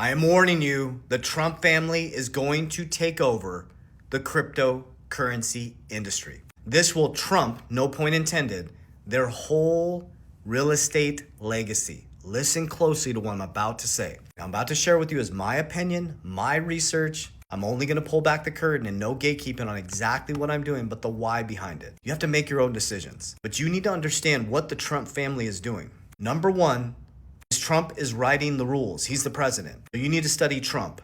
I am warning you, the Trump family is going to take over the cryptocurrency industry. This will trump, no point intended, their whole real estate legacy. Listen closely to what I'm about to say. I'm about to share with you is my opinion, my research. I'm only going to pull back the curtain and no gatekeeping on exactly what I'm doing, but the why behind it. You have to make your own decisions. But you need to understand what the Trump family is doing. Number one, Trump is writing the rules. He's the president. So you need to study Trump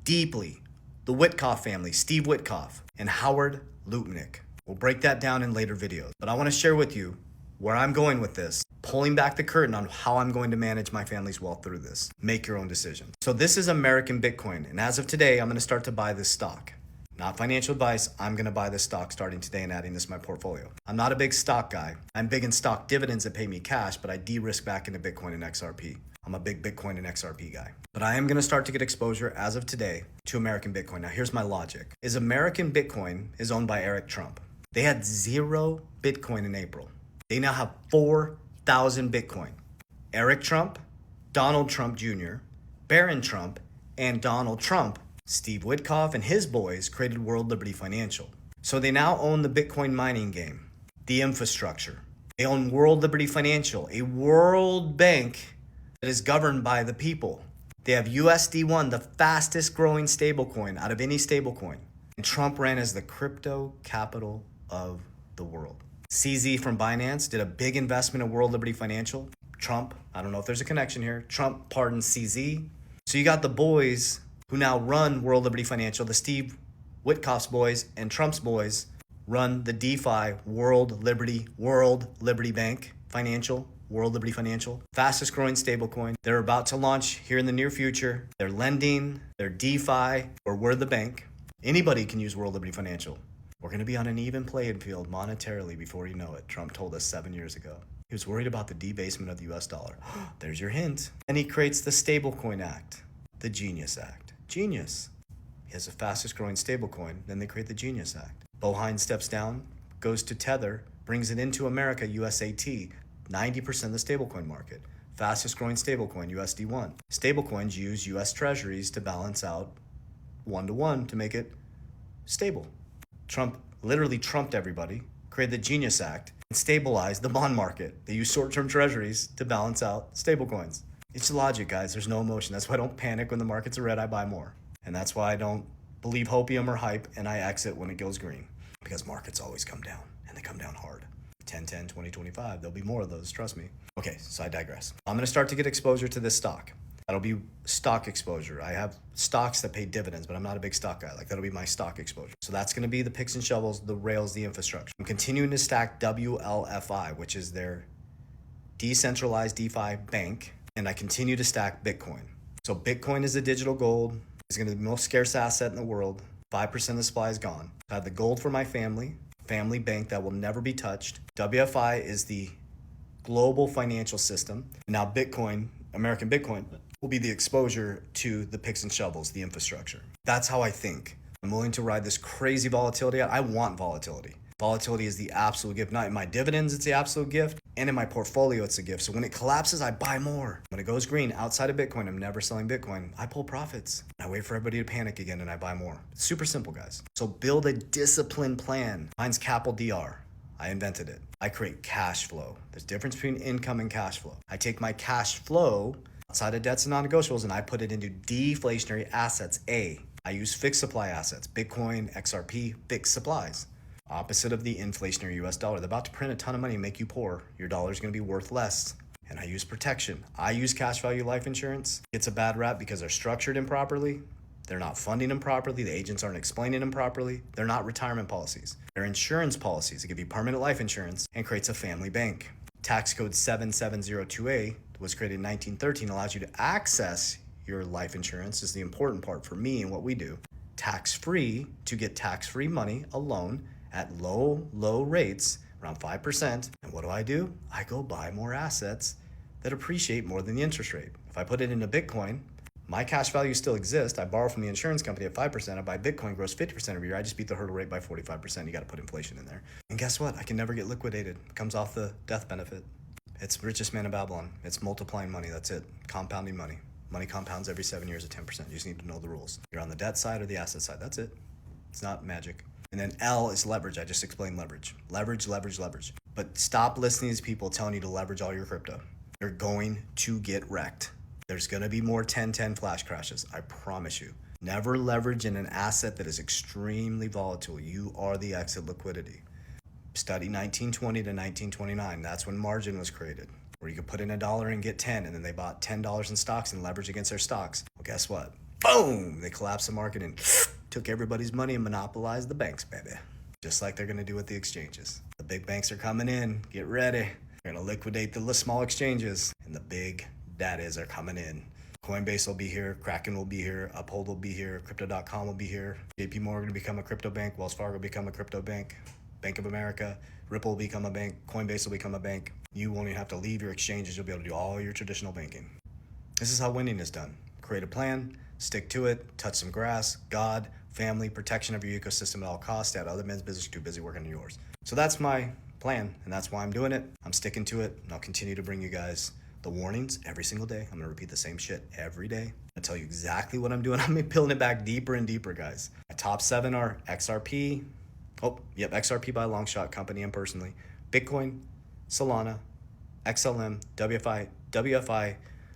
deeply. The Witkoff family, Steve Witkoff, and Howard Lutnick. We'll break that down in later videos. But I want to share with you where I'm going with this, pulling back the curtain on how I'm going to manage my family's wealth through this. Make your own decision. So this is American Bitcoin. And as of today, I'm going to start to buy this stock. Not financial advice. I'm going to buy this stock starting today and adding this to my portfolio. I'm not a big stock guy. I'm big in stock dividends that pay me cash, but I de-risk back into Bitcoin and XRP. I'm a big Bitcoin and XRP guy. But I am going to start to get exposure as of today to American Bitcoin. Now, here's my logic. American Bitcoin is owned by Eric Trump. They had 0 Bitcoin in April. They now have 4,000 Bitcoin. Eric Trump, Donald Trump Jr., Barron Trump, and Donald Trump, Steve Witkoff and his boys created World Liberty Financial. So they now own the Bitcoin mining game, the infrastructure. They own World Liberty Financial, a world bank that is governed by the people. They have USD1, the fastest growing stablecoin out of any stablecoin. And Trump ran as the crypto capital of the world. CZ from Binance did a big investment in World Liberty Financial. Trump, I don't know if there's a connection here. Trump pardoned CZ. So you got the boys who now run World Liberty Financial, the Steve Witkoff's boys and Trump's boys run the DeFi World Liberty Bank Financial, World Liberty Financial, fastest growing stablecoin. They're about to launch here in the near future. They're lending, they're DeFi, or we're the bank. Anybody can use World Liberty Financial. We're going to be on an even playing field monetarily before you know it. Trump told us 7 years ago. He was worried about the debasement of the US dollar. There's your hint. And he creates the Stablecoin Act, the Genius Act. Genius. He has the fastest growing stablecoin, then they create the Genius Act. Bohine steps down, goes to Tether, brings it into America, USAT, 90% of the stablecoin market. Fastest growing stablecoin, USD1. Stablecoins use US treasuries to balance out one-to-one to make it stable. Trump literally trumped everybody, created the Genius Act, and stabilized the bond market. They use short-term treasuries to balance out stablecoins. It's logic, guys. There's no emotion. That's why I don't panic when the markets are red. I buy more. And that's why I don't believe hopium or hype and I exit when it goes green. Because markets always come down, and they come down hard. 10-10, 20-25. There'll be more of those, trust me. Okay, so I digress. I'm going to start to get exposure to this stock. That'll be stock exposure. I have stocks that pay dividends, but I'm not a big stock guy. That'll be my stock exposure. So that's going to be the picks and shovels, the rails, the infrastructure. I'm continuing to stack WLFI, which is their decentralized DeFi bank. And I continue to stack Bitcoin. So Bitcoin is the digital gold. It's going to be the most scarce asset in the world. 5% of the supply is gone. I have the gold for my family bank that will never be touched. WFI is the global financial system. Now Bitcoin, American Bitcoin, will be the exposure to the picks and shovels, the infrastructure. That's how I think. I'm willing to ride this crazy volatility. I want volatility. Volatility is the absolute gift. Not in my dividends, it's the absolute gift. And in my portfolio, it's a gift. So when it collapses, I buy more. When it goes green, outside of Bitcoin, I'm never selling Bitcoin. I pull profits. I wait for everybody to panic again and I buy more. It's super simple, guys. So build a disciplined plan. Mine's Capital DR. I invented it. I create cash flow. There's a difference between income and cash flow. I take my cash flow outside of debts and non-negotiables and I put it into deflationary assets. I use fixed supply assets. Bitcoin, XRP, fixed supplies. Opposite of the inflationary US dollar. They're about to print a ton of money and make you poor. Your dollar's going to be worth less. And I use protection. I use cash value life insurance. It's a bad rap because they're structured improperly. They're not funding them properly. The agents aren't explaining them properly. They're not retirement policies. They're insurance policies that give you permanent life insurance and creates a family bank. Tax code 7702A was created in 1913, allows you to access your life insurance is the important part for me and what we do. Tax-free to get tax-free money, a loan, at low rates, around 5%. And what do? I go buy more assets that appreciate more than the interest rate. If I put it into Bitcoin, my cash value still exists. I borrow from the insurance company at 5%. I buy Bitcoin, grows 50% every year. I just beat the hurdle rate by 45%. You got to put inflation in there. And guess what? I can never get liquidated. It comes off the death benefit. It's richest man in Babylon. It's multiplying money. That's it. Compounding money. Money compounds every 7 years at 10%. You just need to know the rules. You're on the debt side or the asset side. That's it. It's not magic. And then L is leverage. I just explained leverage. Leverage, leverage, leverage. But stop listening to these people telling you to leverage all your crypto. You're going to get wrecked. There's going to be more 10-10 flash crashes. I promise you. Never leverage in an asset that is extremely volatile. You are the exit liquidity. Study 1920 to 1929. That's when margin was created, where you could put in $1 and get 10, and then they bought $10 in stocks and leverage against their stocks. Well, guess what? Boom! They collapsed the market and took everybody's money and monopolized the banks, baby. Just like they're going to do with the exchanges. The big banks are coming in. Get ready. They're going to liquidate the small exchanges, and the big daddies are coming in. Coinbase will be here, Kraken will be here, Uphold will be here, Crypto.com will be here, JP Morgan will become a crypto bank, Wells Fargo will become a crypto bank, Bank of America, Ripple will become a bank, Coinbase will become a bank. You won't even have to leave your exchanges. You'll be able to do all your traditional banking. This is how winning is done. Create a plan, stick to it, touch some grass, God, family, protection of your ecosystem at all costs. Stay out of other men's business, too busy working on yours. So that's my plan, and that's why I'm doing it. I'm sticking to it, and I'll continue to bring you guys the warnings every single day. I'm gonna repeat the same shit every day. I'm gonna tell you exactly what I'm doing. I'm peeling it back deeper and deeper, guys. My top 7 are XRP. XRP by a long shot, company and personally. Bitcoin, Solana, XLM, WFI.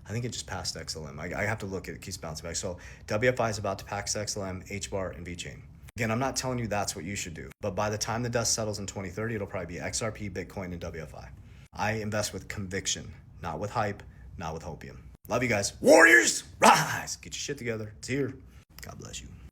I think it just passed XLM. I have to look at it. It keeps bouncing back. So WFI is about to pass XLM, HBAR, and VeChain. Again, I'm not telling you that's what you should do, but by the time the dust settles in 2030, it'll probably be XRP, Bitcoin, and WFI. I invest with conviction, not with hype, not with hopium. Love you guys. Warriors, rise! Get your shit together. It's here. God bless you.